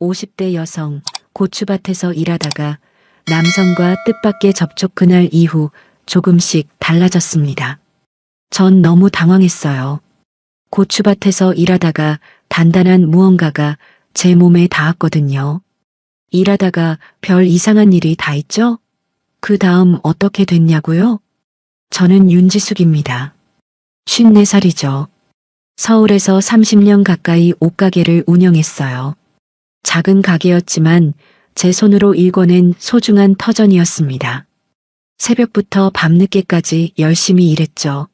50대 여성, 고추밭에서 일하다가 남성과 뜻밖의 접촉 그날 이후 조금씩 달라졌습니다. 전 너무 당황했어요. 고추밭에서 일하다가 단단한 무언가가 제 몸에 닿았거든요. 일하다가 별 이상한 일이 다 있죠? 그 다음 어떻게 됐냐고요? 저는 윤지숙입니다. 54살이죠. 서울에서 30년 가까이 옷가게를 운영했어요. 작은 가게였지만 제 손으로 일궈낸 소중한 터전이었습니다. 새벽부터 밤늦게까지 열심히 일했죠.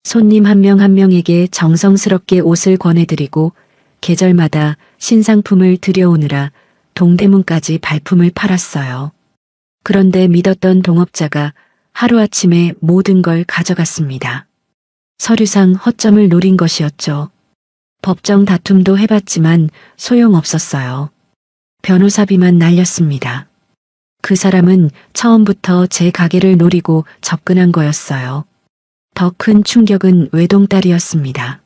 손님 한 명 한 명에게 정성스럽게 옷을 권해드리고 계절마다 신상품을 들여오느라 동대문까지 발품을 팔았어요. 그런데 믿었던 동업자가 하루아침에 모든 걸 가져갔습니다. 서류상 허점을 노린 것이었죠. 법정 다툼도 해봤지만 소용없었어요. 변호사비만 날렸습니다. 그 사람은 처음부터 제 가게를 노리고 접근한 거였어요. 더 큰 충격은 외동딸이었습니다.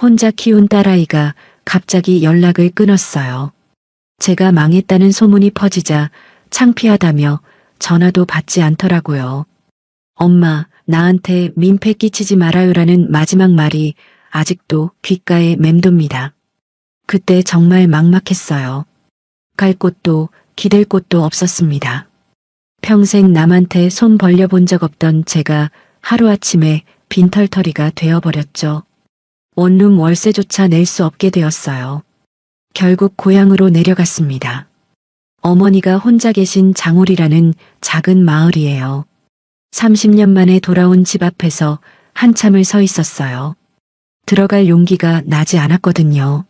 혼자 키운 딸아이가 갑자기 연락을 끊었어요. 제가 망했다는 소문이 퍼지자 창피하다며 전화도 받지 않더라고요. 엄마, 나한테 민폐 끼치지 말아요라는 마지막 말이 아직도 귓가에 맴돕니다. 그때 정말 막막했어요. 갈 곳도 기댈 곳도 없었습니다. 평생 남한테 손 벌려본 적 없던 제가 하루아침에 빈털터리가 되어버렸죠. 원룸 월세조차 낼 수 없게 되었어요. 결국 고향으로 내려갔습니다. 어머니가 혼자 계신 장홀이라는 작은 마을이에요. 30년 만에 돌아온 집 앞에서 한참을 서 있었어요. 들어갈 용기가 나지 않았거든요.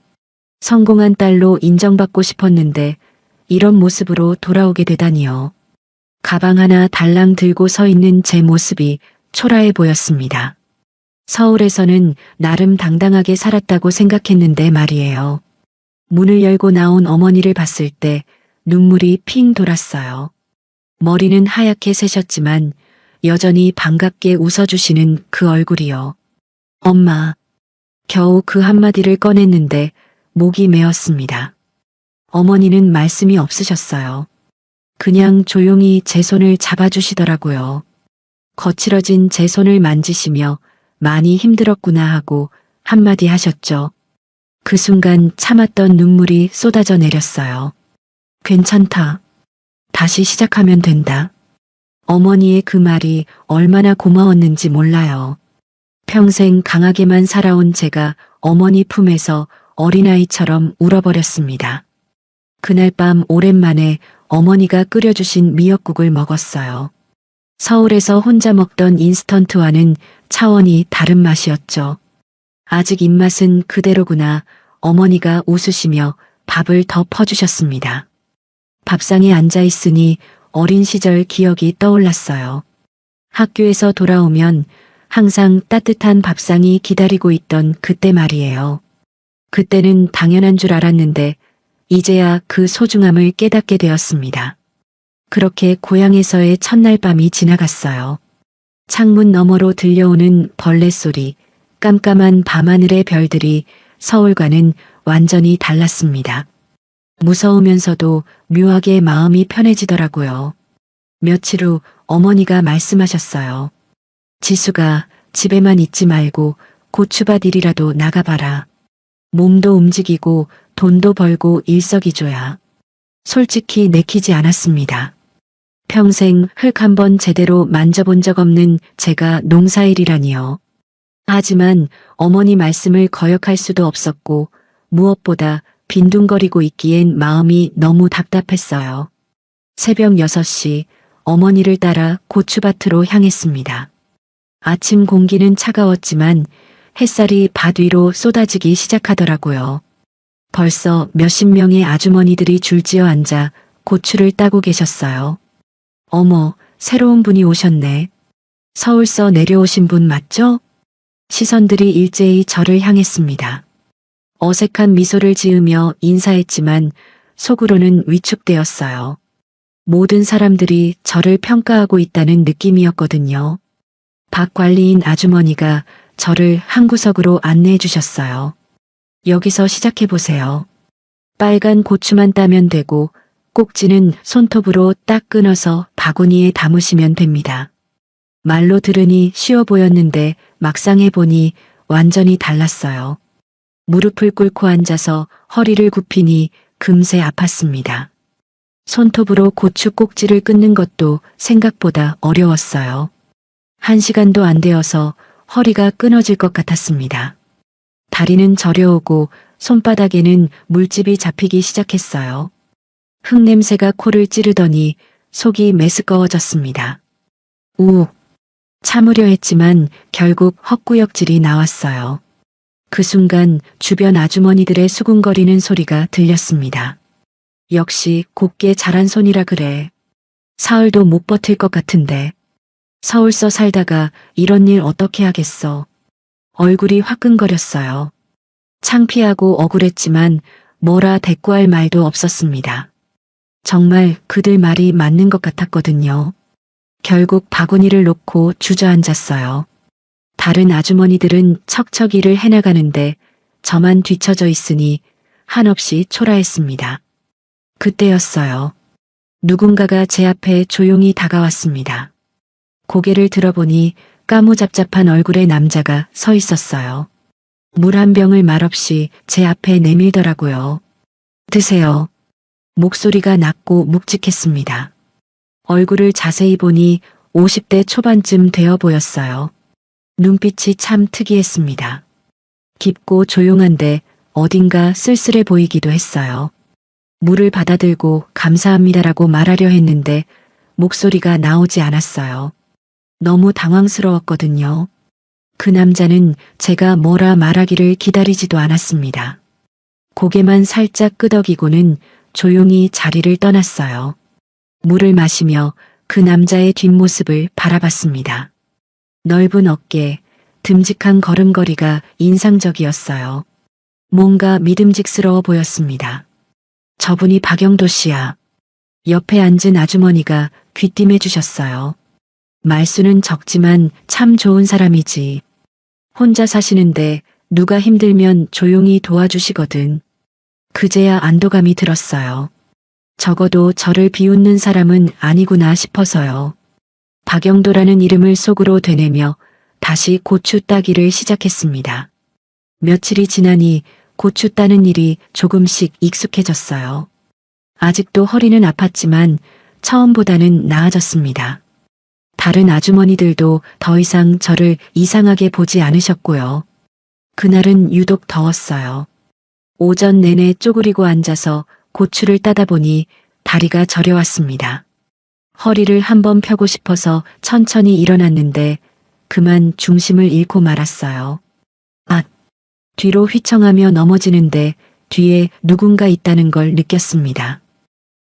성공한 딸로 인정받고 싶었는데 이런 모습으로 돌아오게 되다니요. 가방 하나 달랑 들고 서 있는 제 모습이 초라해 보였습니다. 서울에서는 나름 당당하게 살았다고 생각했는데 말이에요. 문을 열고 나온 어머니를 봤을 때 눈물이 핑 돌았어요. 머리는 하얗게 새셨지만 여전히 반갑게 웃어주시는 그 얼굴이요. 엄마. 겨우 그 한마디를 꺼냈는데 목이 메었습니다. 어머니는 말씀이 없으셨어요. 그냥 조용히 제 손을 잡아주시더라고요. 거칠어진 제 손을 만지시며 많이 힘들었구나 하고 한마디 하셨죠. 그 순간 참았던 눈물이 쏟아져 내렸어요. 괜찮다. 다시 시작하면 된다. 어머니의 그 말이 얼마나 고마웠는지 몰라요. 평생 강하게만 살아온 제가 어머니 품에서 어린아이처럼 울어버렸습니다. 그날 밤 오랜만에 어머니가 끓여주신 미역국을 먹었어요. 서울에서 혼자 먹던 인스턴트와는 차원이 다른 맛이었죠. 아직 입맛은 그대로구나. 어머니가 웃으시며 밥을 더 퍼주셨습니다. 밥상에 앉아있으니 어린 시절 기억이 떠올랐어요. 학교에서 돌아오면 항상 따뜻한 밥상이 기다리고 있던 그때 말이에요. 그때는 당연한 줄 알았는데 이제야 그 소중함을 깨닫게 되었습니다. 그렇게 고향에서의 첫날 밤이 지나갔어요. 창문 너머로 들려오는 벌레 소리, 깜깜한 밤하늘의 별들이 서울과는 완전히 달랐습니다. 무서우면서도 묘하게 마음이 편해지더라고요. 며칠 후 어머니가 말씀하셨어요. 지수가 집에만 있지 말고 고추밭 일이라도 나가봐라. 몸도 움직이고 돈도 벌고 일석이조야. 솔직히 내키지 않았습니다. 평생 흙 한번 제대로 만져본 적 없는 제가 농사일이라니요. 하지만 어머니 말씀을 거역할 수도 없었고 무엇보다 빈둥거리고 있기엔 마음이 너무 답답했어요. 새벽 6시 어머니를 따라 고추밭으로 향했습니다. 아침 공기는 차가웠지만 햇살이 밭 위로 쏟아지기 시작하더라고요. 벌써 몇십 명의 아주머니들이 줄지어 앉아 고추를 따고 계셨어요. 어머, 새로운 분이 오셨네. 서울서 내려오신 분 맞죠? 시선들이 일제히 저를 향했습니다. 어색한 미소를 지으며 인사했지만 속으로는 위축되었어요. 모든 사람들이 저를 평가하고 있다는 느낌이었거든요. 박 관리인 아주머니가 저를 한 구석으로 안내해 주셨어요. 여기서 시작해 보세요. 빨간 고추만 따면 되고 꼭지는 손톱으로 딱 끊어서 바구니에 담으시면 됩니다. 말로 들으니 쉬워 보였는데 막상 해보니 완전히 달랐어요. 무릎을 꿇고 앉아서 허리를 굽히니 금세 아팠습니다. 손톱으로 고추 꼭지를 끊는 것도 생각보다 어려웠어요. 1시간도 안 되어서 허리가 끊어질 것 같았습니다. 다리는 저려오고 손바닥에는 물집이 잡히기 시작했어요. 흙냄새가 코를 찌르더니 속이 메스꺼워졌습니다. 우, 참으려 했지만 결국 헛구역질이 나왔어요. 그 순간 주변 아주머니들의 수군거리는 소리가 들렸습니다. 역시 곱게 자란 손이라 그래. 사흘도 못 버틸 것 같은데. 서울서 살다가 이런 일 어떻게 하겠어. 얼굴이 화끈거렸어요. 창피하고 억울했지만 뭐라 대꾸할 말도 없었습니다. 정말 그들 말이 맞는 것 같았거든요. 결국 바구니를 놓고 주저앉았어요. 다른 아주머니들은 척척 일을 해나가는데 저만 뒤처져 있으니 한없이 초라했습니다. 그때였어요. 누군가가 제 앞에 조용히 다가왔습니다. 고개를 들어보니 까무잡잡한 얼굴의 남자가 서 있었어요. 물 한 병을 말없이 제 앞에 내밀더라고요. 드세요. 목소리가 낮고 묵직했습니다. 얼굴을 자세히 보니 50대 초반쯤 되어 보였어요. 눈빛이 참 특이했습니다. 깊고 조용한데 어딘가 쓸쓸해 보이기도 했어요. 물을 받아들고 감사합니다라고 말하려 했는데 목소리가 나오지 않았어요. 너무 당황스러웠거든요. 그 남자는 제가 뭐라 말하기를 기다리지도 않았습니다. 고개만 살짝 끄덕이고는 조용히 자리를 떠났어요. 물을 마시며 그 남자의 뒷모습을 바라봤습니다. 넓은 어깨, 듬직한 걸음걸이가 인상적이었어요. 뭔가 믿음직스러워 보였습니다. 저분이 박영도 씨야. 옆에 앉은 아주머니가 귀띔해 주셨어요. 말수는 적지만 참 좋은 사람이지. 혼자 사시는데 누가 힘들면 조용히 도와주시거든. 그제야 안도감이 들었어요. 적어도 저를 비웃는 사람은 아니구나 싶어서요. 박영도라는 이름을 속으로 되뇌며 다시 고추 따기를 시작했습니다. 며칠이 지나니 고추 따는 일이 조금씩 익숙해졌어요. 아직도 허리는 아팠지만 처음보다는 나아졌습니다. 다른 아주머니들도 더 이상 저를 이상하게 보지 않으셨고요. 그날은 유독 더웠어요. 오전 내내 쪼그리고 앉아서 고추를 따다 보니 다리가 저려왔습니다. 허리를 한번 펴고 싶어서 천천히 일어났는데 그만 중심을 잃고 말았어요. 아! 뒤로 휘청하며 넘어지는데 뒤에 누군가 있다는 걸 느꼈습니다.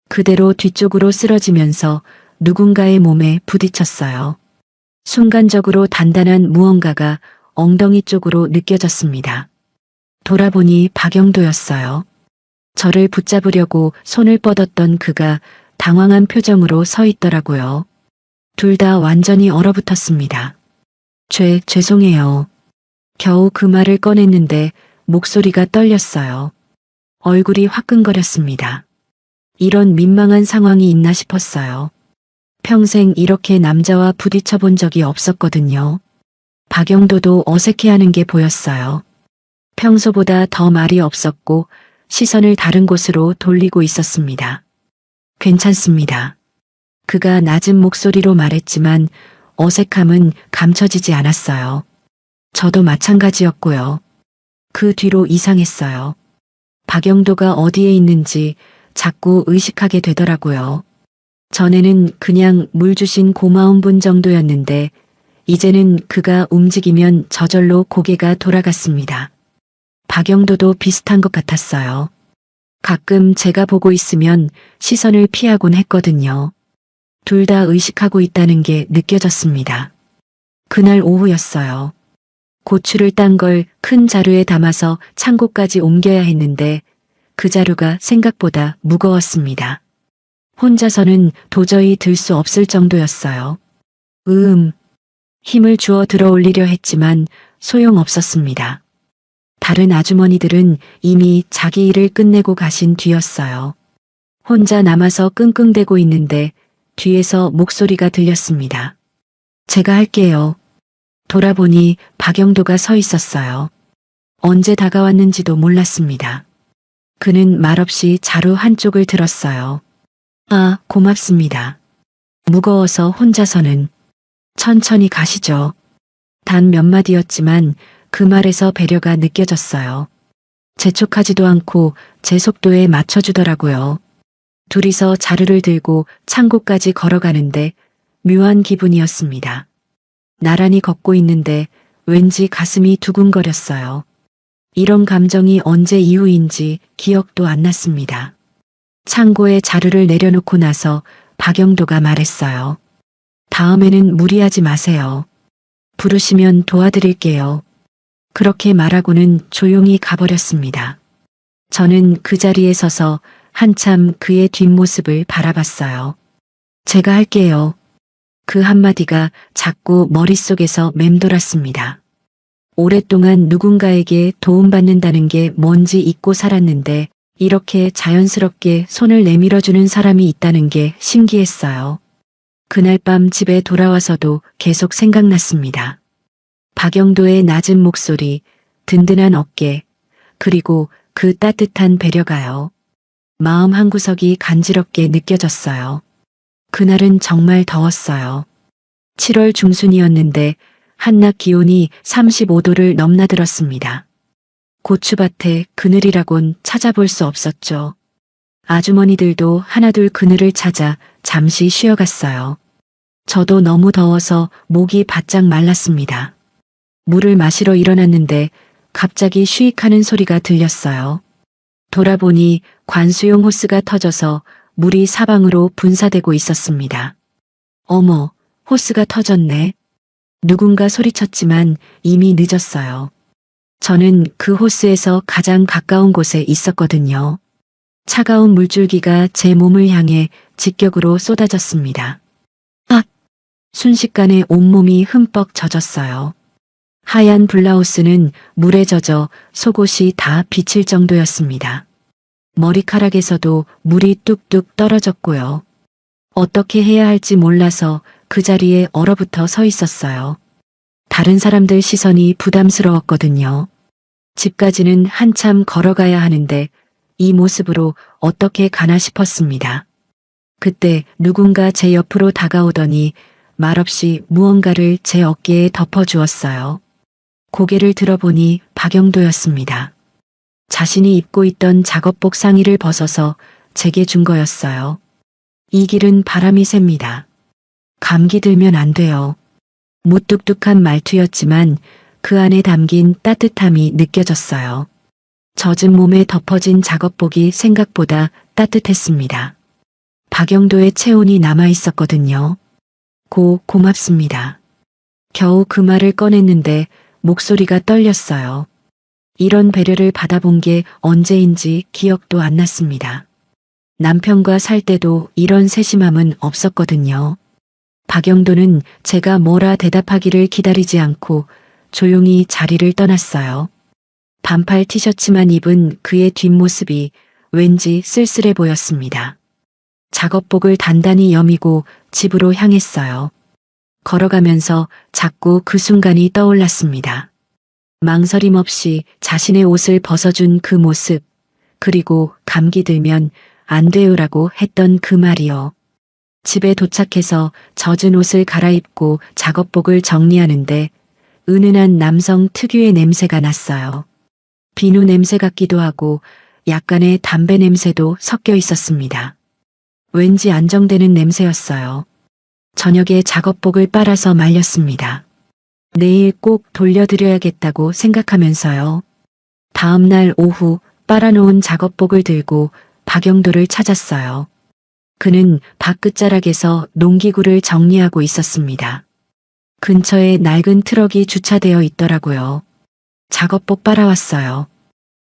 그대로 뒤쪽으로 쓰러지면서 누군가의 몸에 부딪혔어요. 순간적으로 단단한 무언가가 엉덩이 쪽으로 느껴졌습니다. 돌아보니 박영도였어요. 저를 붙잡으려고 손을 뻗었던 그가 당황한 표정으로 서 있더라고요. 둘 다 완전히 얼어붙었습니다. 죄송해요. 겨우 그 말을 꺼냈는데 목소리가 떨렸어요. 얼굴이 화끈거렸습니다. 이런 민망한 상황이 있나 싶었어요. 평생 이렇게 남자와 부딪혀 본 적이 없었거든요. 박영도도 어색해하는 게 보였어요. 평소보다 더 말이 없었고 시선을 다른 곳으로 돌리고 있었습니다. 괜찮습니다. 그가 낮은 목소리로 말했지만 어색함은 감춰지지 않았어요. 저도 마찬가지였고요. 그 뒤로 이상했어요. 박영도가 어디에 있는지 자꾸 의식하게 되더라고요. 전에는 그냥 물 주신 고마운 분 정도였는데 이제는 그가 움직이면 저절로 고개가 돌아갔습니다. 박영도도 비슷한 것 같았어요. 가끔 제가 보고 있으면 시선을 피하곤 했거든요. 둘 다 의식하고 있다는 게 느껴졌습니다. 그날 오후였어요. 고추를 딴 걸 큰 자루에 담아서 창고까지 옮겨야 했는데 그 자루가 생각보다 무거웠습니다. 혼자서는 도저히 들 수 없을 정도였어요. 힘을 주어 들어 올리려 했지만 소용없었습니다. 다른 아주머니들은 이미 자기 일을 끝내고 가신 뒤였어요. 혼자 남아서 끙끙대고 있는데 뒤에서 목소리가 들렸습니다. 제가 할게요. 돌아보니 박영도가 서 있었어요. 언제 다가왔는지도 몰랐습니다. 그는 말없이 자루 한쪽을 들었어요. 아, 고맙습니다. 무거워서 혼자서는. 천천히 가시죠. 단 몇 마디였지만 그 말에서 배려가 느껴졌어요. 재촉하지도 않고 제 속도에 맞춰주더라고요. 둘이서 자루를 들고 창고까지 걸어가는데 묘한 기분이었습니다. 나란히 걷고 있는데 왠지 가슴이 두근거렸어요. 이런 감정이 언제 이후인지 기억도 안 났습니다. 창고에 자루를 내려놓고 나서 박영도가 말했어요. 다음에는 무리하지 마세요. 부르시면 도와드릴게요. 그렇게 말하고는 조용히 가버렸습니다. 저는 그 자리에 서서 한참 그의 뒷모습을 바라봤어요. 제가 할게요. 그 한마디가 자꾸 머릿속에서 맴돌았습니다. 오랫동안 누군가에게 도움받는다는 게 뭔지 잊고 살았는데 이렇게 자연스럽게 손을 내밀어주는 사람이 있다는 게 신기했어요. 그날 밤 집에 돌아와서도 계속 생각났습니다. 박영도의 낮은 목소리, 든든한 어깨, 그리고 그 따뜻한 배려가요. 마음 한구석이 간지럽게 느껴졌어요. 그날은 정말 더웠어요. 7월 중순이었는데 한낮 기온이 35도를 넘나들었습니다. 고추밭에 그늘이라곤 찾아볼 수 없었죠. 아주머니들도 하나둘 그늘을 찾아 잠시 쉬어갔어요. 저도 너무 더워서 목이 바짝 말랐습니다. 물을 마시러 일어났는데 갑자기 쉬익하는 소리가 들렸어요. 돌아보니 관수용 호스가 터져서 물이 사방으로 분사되고 있었습니다. 어머, 호스가 터졌네. 누군가 소리쳤지만 이미 늦었어요. 저는 그 호스에서 가장 가까운 곳에 있었거든요. 차가운 물줄기가 제 몸을 향해 직격으로 쏟아졌습니다. 아! 순식간에 온몸이 흠뻑 젖었어요. 하얀 블라우스는 물에 젖어 속옷이 다 비칠 정도였습니다. 머리카락에서도 물이 뚝뚝 떨어졌고요. 어떻게 해야 할지 몰라서 그 자리에 얼어붙어 서 있었어요. 다른 사람들 시선이 부담스러웠거든요. 집까지는 한참 걸어가야 하는데 이 모습으로 어떻게 가나 싶었습니다. 그때 누군가 제 옆으로 다가오더니 말없이 무언가를 제 어깨에 덮어주었어요. 고개를 들어보니 박영도였습니다. 자신이 입고 있던 작업복 상의를 벗어서 제게 준 거였어요. 이 길은 바람이 셉니다. 감기 들면 안 돼요. 무뚝뚝한 말투였지만 그 안에 담긴 따뜻함이 느껴졌어요. 젖은 몸에 덮어진 작업복이 생각보다 따뜻했습니다. 박영도의 체온이 남아있었거든요. 고맙습니다. 겨우 그 말을 꺼냈는데 목소리가 떨렸어요. 이런 배려를 받아본 게 언제인지 기억도 안 났습니다. 남편과 살 때도 이런 세심함은 없었거든요. 박영도는 제가 뭐라 대답하기를 기다리지 않고 조용히 자리를 떠났어요. 반팔 티셔츠만 입은 그의 뒷모습이 왠지 쓸쓸해 보였습니다. 작업복을 단단히 여미고 집으로 향했어요. 걸어가면서 자꾸 그 순간이 떠올랐습니다. 망설임 없이 자신의 옷을 벗어준 그 모습, 그리고 감기 들면 안 돼요라고 했던 그 말이요. 집에 도착해서 젖은 옷을 갈아입고 작업복을 정리하는데 은은한 남성 특유의 냄새가 났어요. 비누 냄새 같기도 하고 약간의 담배 냄새도 섞여 있었습니다. 왠지 안정되는 냄새였어요. 저녁에 작업복을 빨아서 말렸습니다. 내일 꼭 돌려드려야겠다고 생각하면서요. 다음 날 오후 빨아놓은 작업복을 들고 박영도를 찾았어요. 그는 밭 끝자락에서 농기구를 정리하고 있었습니다. 근처에 낡은 트럭이 주차되어 있더라고요. 작업복 빨아왔어요.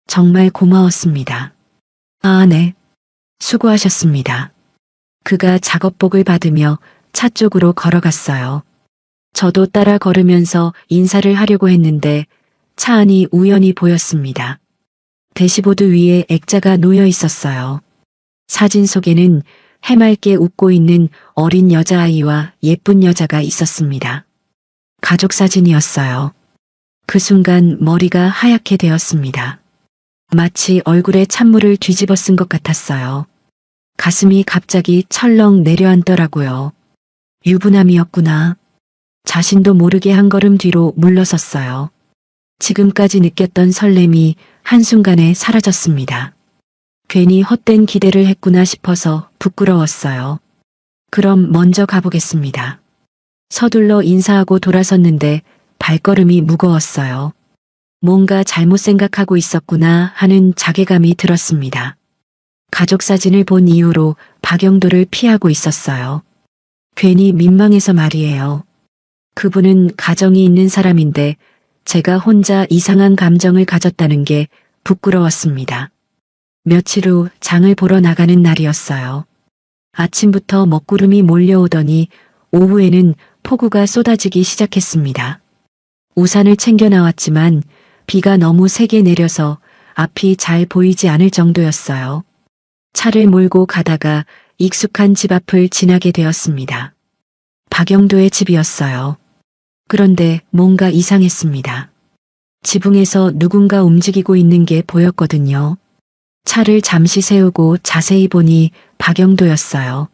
정말 고마웠습니다. 아, 네. 수고하셨습니다. 그가 작업복을 받으며 차 쪽으로 걸어갔어요. 저도 따라 걸으면서 인사를 하려고 했는데 차 안이 우연히 보였습니다. 대시보드 위에 액자가 놓여 있었어요. 사진 속에는 해맑게 웃고 있는 어린 여자아이와 예쁜 여자가 있었습니다. 가족 사진이었어요. 그 순간 머리가 하얗게 되었습니다. 마치 얼굴에 찬물을 뒤집어 쓴 것 같았어요. 가슴이 갑자기 철렁 내려앉더라고요. 유부남이었구나. 자신도 모르게 한 걸음 뒤로 물러섰어요. 지금까지 느꼈던 설렘이 한순간에 사라졌습니다. 괜히 헛된 기대를 했구나 싶어서 부끄러웠어요. 그럼 먼저 가보겠습니다. 서둘러 인사하고 돌아섰는데 발걸음이 무거웠어요. 뭔가 잘못 생각하고 있었구나 하는 자괴감이 들었습니다. 가족 사진을 본 이후로 박영도를 피하고 있었어요. 괜히 민망해서 말이에요. 그분은 가정이 있는 사람인데 제가 혼자 이상한 감정을 가졌다는 게 부끄러웠습니다. 며칠 후 장을 보러 나가는 날이었어요. 아침부터 먹구름이 몰려오더니 오후에는 폭우가 쏟아지기 시작했습니다. 우산을 챙겨 나왔지만 비가 너무 세게 내려서 앞이 잘 보이지 않을 정도였어요. 차를 몰고 가다가 익숙한 집 앞을 지나게 되었습니다. 박영도의 집이었어요. 그런데 뭔가 이상했습니다. 지붕에서 누군가 움직이고 있는 게 보였거든요. 차를 잠시 세우고 자세히 보니 박영도였어요.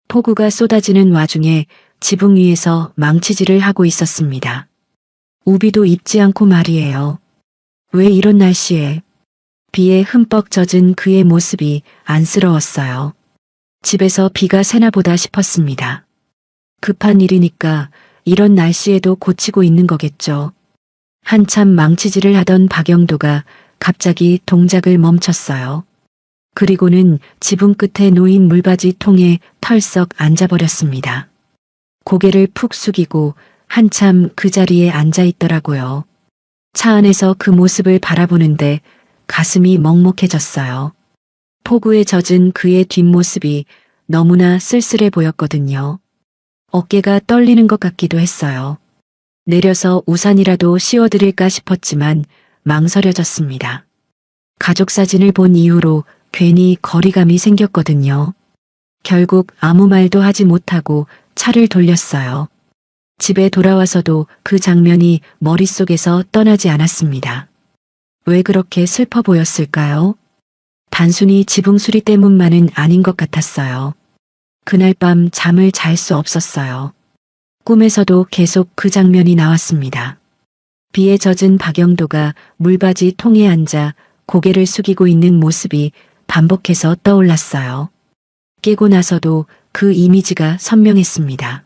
폭우가 쏟아지는 와중에 지붕 위에서 망치질을 하고 있었습니다. 우비도 입지 않고 말이에요. 왜 이런 날씨에? 비에 흠뻑 젖은 그의 모습이 안쓰러웠어요. 집에서 비가 새나 보다 싶었습니다. 급한 일이니까 이런 날씨에도 고치고 있는 거겠죠. 한참 망치질을 하던 박영도가 갑자기 동작을 멈췄어요. 그리고는 지붕 끝에 놓인 물받이 통에 털썩 앉아버렸습니다. 고개를 푹 숙이고 한참 그 자리에 앉아 있더라고요. 차 안에서 그 모습을 바라보는데 가슴이 먹먹해졌어요. 폭우에 젖은 그의 뒷모습이 너무나 쓸쓸해 보였거든요. 어깨가 떨리는 것 같기도 했어요. 내려서 우산이라도 씌워드릴까 싶었지만 망설여졌습니다. 가족 사진을 본 이후로 괜히 거리감이 생겼거든요. 결국 아무 말도 하지 못하고 차를 돌렸어요. 집에 돌아와서도 그 장면이 머릿속에서 떠나지 않았습니다. 왜 그렇게 슬퍼 보였을까요? 단순히 지붕 수리 때문만은 아닌 것 같았어요. 그날 밤 잠을 잘 수 없었어요. 꿈에서도 계속 그 장면이 나왔습니다. 비에 젖은 박영도가 물받이 통에 앉아 고개를 숙이고 있는 모습이 반복해서 떠올랐어요. 깨고 나서도 그 이미지가 선명했습니다.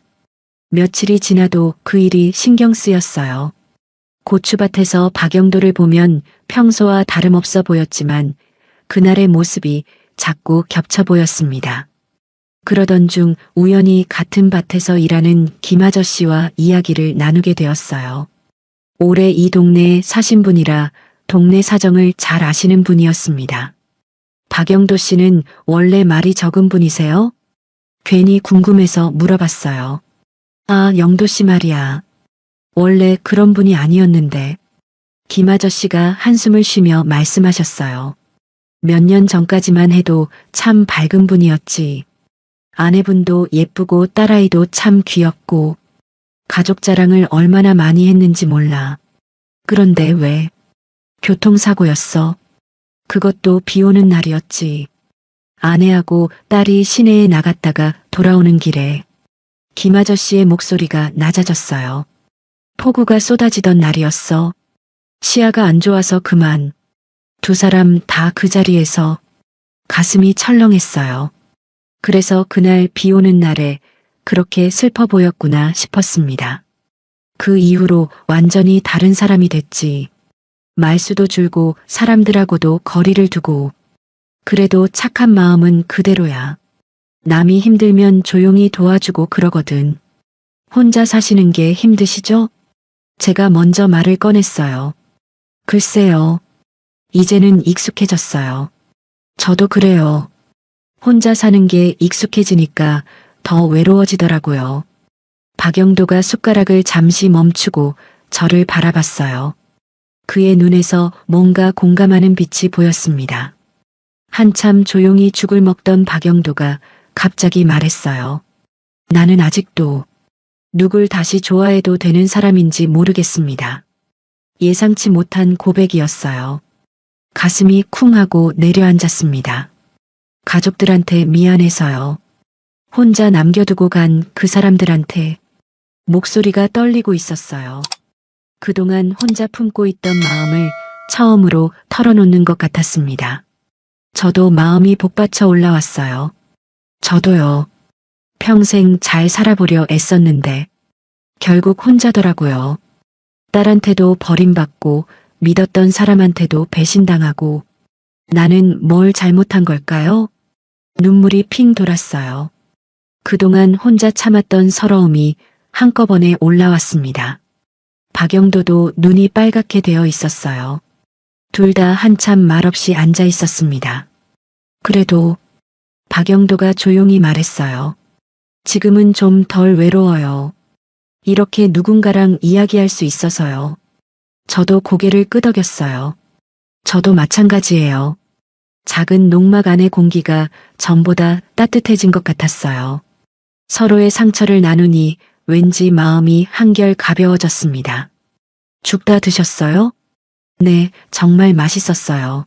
며칠이 지나도 그 일이 신경 쓰였어요. 고추밭에서 박영도를 보면 평소와 다름없어 보였지만 그날의 모습이 자꾸 겹쳐 보였습니다. 그러던 중 우연히 같은 밭에서 일하는 김 아저씨와 이야기를 나누게 되었어요. 오래 이 동네에 사신 분이라 동네 사정을 잘 아시는 분이었습니다. 박영도 씨는 원래 말이 적은 분이세요? 괜히 궁금해서 물어봤어요. 아, 영도 씨 말이야. 원래 그런 분이 아니었는데. 김 아저씨가 한숨을 쉬며 말씀하셨어요. 몇 년 전까지만 해도 참 밝은 분이었지. 아내분도 예쁘고 딸아이도 참 귀엽고 가족 자랑을 얼마나 많이 했는지 몰라. 그런데 왜? 교통사고였어. 그것도 비 오는 날이었지. 아내하고 딸이 시내에 나갔다가 돌아오는 길에 김 아저씨의 목소리가 낮아졌어요. 폭우가 쏟아지던 날이었어. 시야가 안 좋아서 그만. 두 사람 다 그 자리에서 가슴이 철렁했어요. 그래서 그날 비 오는 날에 그렇게 슬퍼 보였구나 싶었습니다. 그 이후로 완전히 다른 사람이 됐지. 말수도 줄고 사람들하고도 거리를 두고. 그래도 착한 마음은 그대로야. 남이 힘들면 조용히 도와주고 그러거든. 혼자 사시는 게 힘드시죠? 제가 먼저 말을 꺼냈어요. 글쎄요. 이제는 익숙해졌어요. 저도 그래요. 혼자 사는 게 익숙해지니까 더 외로워지더라고요. 박영도가 숟가락을 잠시 멈추고 저를 바라봤어요. 그의 눈에서 뭔가 공감하는 빛이 보였습니다. 한참 조용히 죽을 먹던 박영도가 갑자기 말했어요. 나는 아직도 누굴 다시 좋아해도 되는 사람인지 모르겠습니다. 예상치 못한 고백이었어요. 가슴이 쿵 하고 내려앉았습니다. 가족들한테 미안해서요. 혼자 남겨두고 간 그 사람들한테. 목소리가 떨리고 있었어요. 그동안 혼자 품고 있던 마음을 처음으로 털어놓는 것 같았습니다. 저도 마음이 복받쳐 올라왔어요. 저도요. 평생 잘 살아보려 애썼는데 결국 혼자더라고요. 딸한테도 버림받고 믿었던 사람한테도 배신당하고 나는 뭘 잘못한 걸까요? 눈물이 핑 돌았어요. 그동안 혼자 참았던 서러움이 한꺼번에 올라왔습니다. 박영도도 눈이 빨갛게 되어 있었어요. 둘 다 한참 말없이 앉아 있었습니다. 그래도 박영도가 조용히 말했어요. 지금은 좀 덜 외로워요. 이렇게 누군가랑 이야기할 수 있어서요. 저도 고개를 끄덕였어요. 저도 마찬가지예요. 작은 농막 안의 공기가 전보다 따뜻해진 것 같았어요. 서로의 상처를 나누니 왠지 마음이 한결 가벼워졌습니다. 죽 다 드셨어요? 네, 정말 맛있었어요.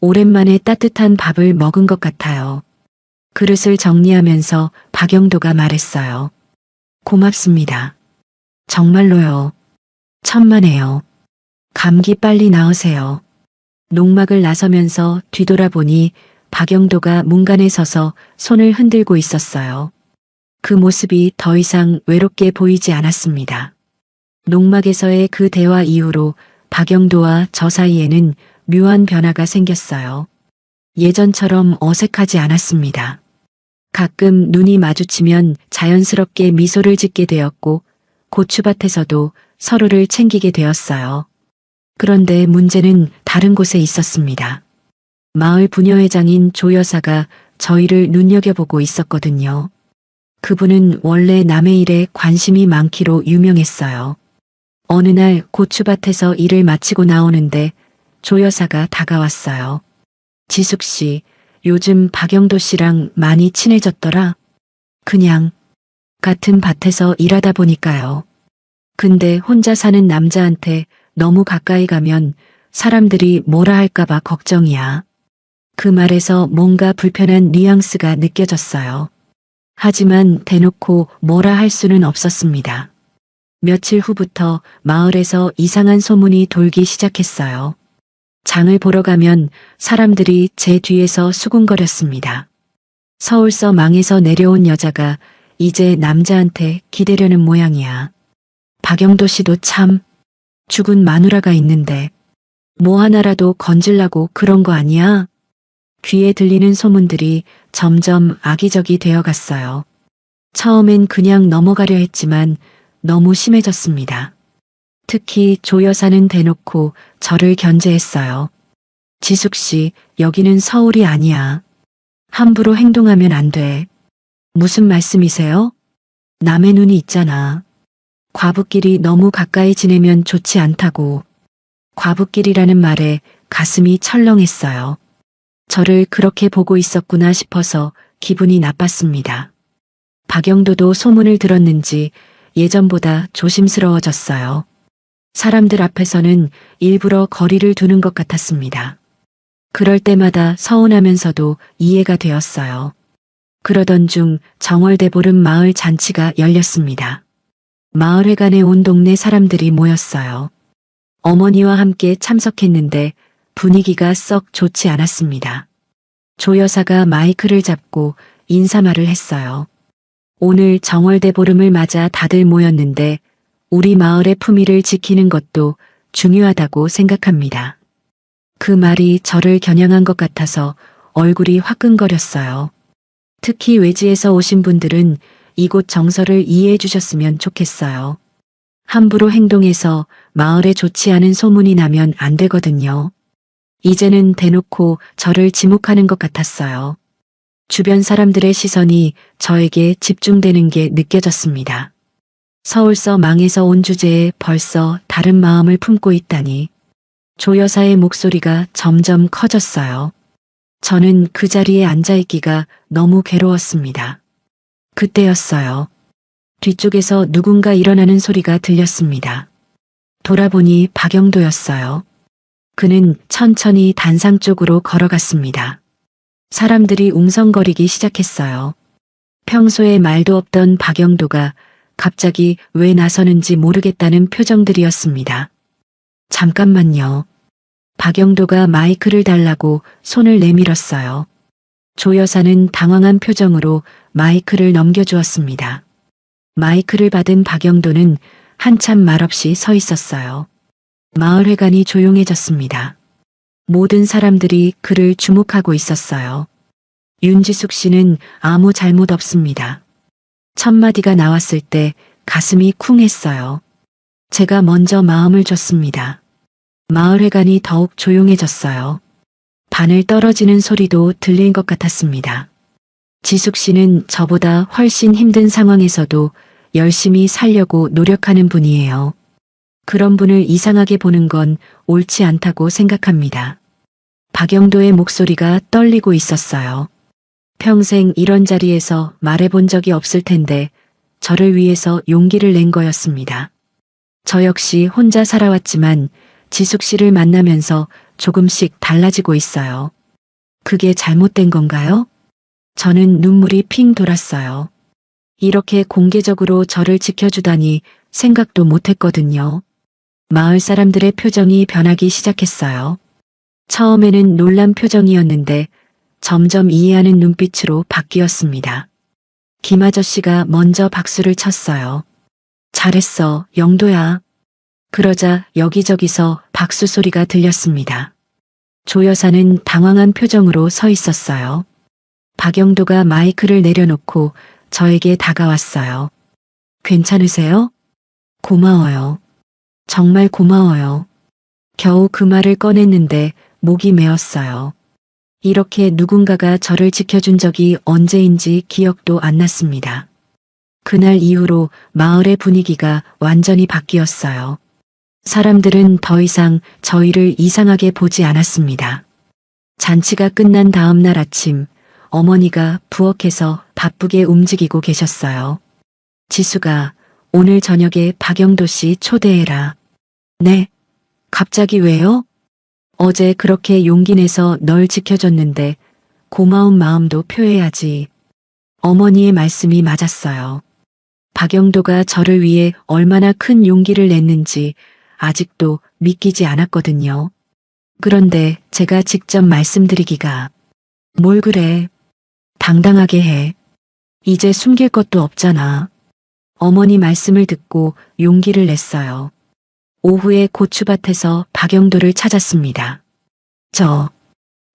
오랜만에 따뜻한 밥을 먹은 것 같아요. 그릇을 정리하면서 박영도가 말했어요. 고맙습니다. 정말로요. 천만에요. 감기 빨리 나으세요. 농막을 나서면서 뒤돌아보니 박영도가 문간에 서서 손을 흔들고 있었어요. 그 모습이 더 이상 외롭게 보이지 않았습니다. 농막에서의 그 대화 이후로 박영도와 저 사이에는 묘한 변화가 생겼어요. 예전처럼 어색하지 않았습니다. 가끔 눈이 마주치면 자연스럽게 미소를 짓게 되었고 고추밭에서도 서로를 챙기게 되었어요. 그런데 문제는 다른 곳에 있었습니다. 마을 부녀회장인 조 여사가 저희를 눈여겨보고 있었거든요. 그분은 원래 남의 일에 관심이 많기로 유명했어요. 어느 날 고추밭에서 일을 마치고 나오는데 조 여사가 다가왔어요. 지숙 씨, 요즘 박영도 씨랑 많이 친해졌더라. 그냥 같은 밭에서 일하다 보니까요. 근데 혼자 사는 남자한테 너무 가까이 가면 사람들이 뭐라 할까봐 걱정이야. 그 말에서 뭔가 불편한 뉘앙스가 느껴졌어요. 하지만 대놓고 뭐라 할 수는 없었습니다. 며칠 후부터 마을에서 이상한 소문이 돌기 시작했어요. 장을 보러 가면 사람들이 제 뒤에서 수군거렸습니다. 서울서 망해서 내려온 여자가 이제 남자한테 기대려는 모양이야. 박영도 씨도 참 죽은 마누라가 있는데 뭐 하나라도 건질라고 그런 거 아니야? 귀에 들리는 소문들이 점점 악의적이 되어갔어요. 처음엔 그냥 넘어가려 했지만 너무 심해졌습니다. 특히 조 여사는 대놓고 저를 견제했어요. 지숙 씨, 여기는 서울이 아니야. 함부로 행동하면 안 돼. 무슨 말씀이세요? 남의 눈이 있잖아. 과부끼리 너무 가까이 지내면 좋지 않다고. 과부끼리라는 말에 가슴이 철렁했어요. 저를 그렇게 보고 있었구나 싶어서 기분이 나빴습니다. 박영도도 소문을 들었는지 예전보다 조심스러워졌어요. 사람들 앞에서는 일부러 거리를 두는 것 같았습니다. 그럴 때마다 서운하면서도 이해가 되었어요. 그러던 중 정월대보름 마을 잔치가 열렸습니다. 마을회관에 온 동네 사람들이 모였어요. 어머니와 함께 참석했는데 분위기가 썩 좋지 않았습니다. 조 여사가 마이크를 잡고 인사말을 했어요. 오늘 정월대보름을 맞아 다들 모였는데 우리 마을의 품위를 지키는 것도 중요하다고 생각합니다. 그 말이 저를 겨냥한 것 같아서 얼굴이 화끈거렸어요. 특히 외지에서 오신 분들은 이곳 정서를 이해해 주셨으면 좋겠어요. 함부로 행동해서 마을에 좋지 않은 소문이 나면 안 되거든요. 이제는 대놓고 저를 지목하는 것 같았어요. 주변 사람들의 시선이 저에게 집중되는 게 느껴졌습니다. 서울서 망해서 온 주제에 벌써 다른 마음을 품고 있다니. 조 여사의 목소리가 점점 커졌어요. 저는 그 자리에 앉아있기가 너무 괴로웠습니다. 그때였어요. 뒤쪽에서 누군가 일어나는 소리가 들렸습니다. 돌아보니 박영도였어요. 그는 천천히 단상 쪽으로 걸어갔습니다. 사람들이 웅성거리기 시작했어요. 평소에 말도 없던 박영도가 갑자기 왜 나서는지 모르겠다는 표정들이었습니다. 잠깐만요. 박영도가 마이크를 달라고 손을 내밀었어요. 조 여사는 당황한 표정으로 마이크를 넘겨주었습니다. 마이크를 받은 박영도는 한참 말없이 서 있었어요. 마을회관이 조용해졌습니다. 모든 사람들이 그를 주목하고 있었어요. 윤지숙 씨는 아무 잘못 없습니다. 첫 마디가 나왔을 때 가슴이 쿵했어요. 제가 먼저 마음을 줬습니다. 마을회관이 더욱 조용해졌어요. 바늘 떨어지는 소리도 들릴 것 같았습니다. 지숙 씨는 저보다 훨씬 힘든 상황에서도 열심히 살려고 노력하는 분이에요. 그런 분을 이상하게 보는 건 옳지 않다고 생각합니다. 박영도의 목소리가 떨리고 있었어요. 평생 이런 자리에서 말해본 적이 없을 텐데 저를 위해서 용기를 낸 거였습니다. 저 역시 혼자 살아왔지만 지숙 씨를 만나면서 조금씩 달라지고 있어요. 그게 잘못된 건가요? 저는 눈물이 핑 돌았어요. 이렇게 공개적으로 저를 지켜주다니 생각도 못했거든요. 마을 사람들의 표정이 변하기 시작했어요. 처음에는 놀란 표정이었는데 점점 이해하는 눈빛으로 바뀌었습니다. 김 아저씨가 먼저 박수를 쳤어요. 잘했어, 영도야. 그러자 여기저기서 박수 소리가 들렸습니다. 조 여사는 당황한 표정으로 서 있었어요. 박영도가 마이크를 내려놓고 저에게 다가왔어요. 괜찮으세요? 고마워요. 정말 고마워요. 겨우 그 말을 꺼냈는데 목이 메었어요. 이렇게 누군가가 저를 지켜준 적이 언제인지 기억도 안 났습니다. 그날 이후로 마을의 분위기가 완전히 바뀌었어요. 사람들은 더 이상 저희를 이상하게 보지 않았습니다. 잔치가 끝난 다음 날 아침, 어머니가 부엌에서 바쁘게 움직이고 계셨어요. 지수가 오늘 저녁에 박영도 씨 초대해라. 네? 갑자기 왜요? 어제 그렇게 용기 내서 널 지켜줬는데 고마운 마음도 표해야지. 어머니의 말씀이 맞았어요. 박영도가 저를 위해 얼마나 큰 용기를 냈는지 아직도 믿기지 않았거든요. 그런데 제가 직접 말씀드리기가 뭘 그래. 당당하게 해. 이제 숨길 것도 없잖아. 어머니 말씀을 듣고 용기를 냈어요. 오후에 고추밭에서 박영도를 찾았습니다.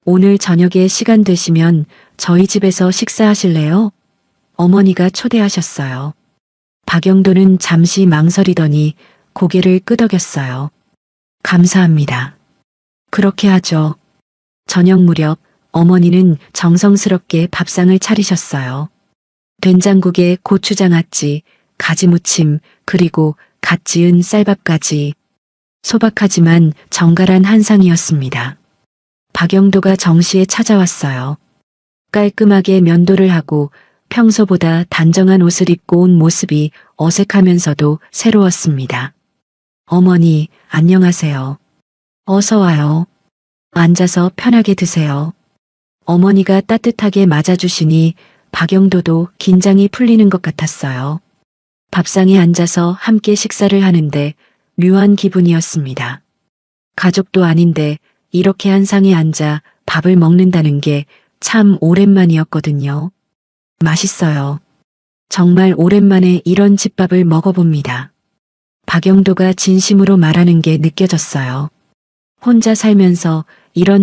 오늘 저녁에 시간 되시면 저희 집에서 식사하실래요? 어머니가 초대하셨어요. 박영도는 잠시 망설이더니 고개를 끄덕였어요. 감사합니다. 그렇게 하죠. 저녁 무렵 어머니는 정성스럽게 밥상을 차리셨어요. 된장국에 고추장아찌, 가지무침, 그리고 갓 지은 쌀밥까지. 소박하지만 정갈한 한상이었습니다. 박영도가 정시에 찾아왔어요. 깔끔하게 면도를 하고 평소보다 단정한 옷을 입고 온 모습이 어색하면서도 새로웠습니다. 어머니, 안녕하세요. 어서 와요. 앉아서 편하게 드세요. 어머니가 따뜻하게 맞아주시니 박영도도 긴장이 풀리는 것 같았어요. 밥상에 앉아서 함께 식사를 하는데 묘한 기분이었습니다. 가족도 아닌데 이렇게 한 상에 앉아 밥을 먹는다는 게 참 오랜만이었거든요. 맛있어요. 정말 오랜만에 이런 집밥을 먹어봅니다. 박영도가 진심으로 말하는 게 느껴졌어요. 혼자 살면서 이런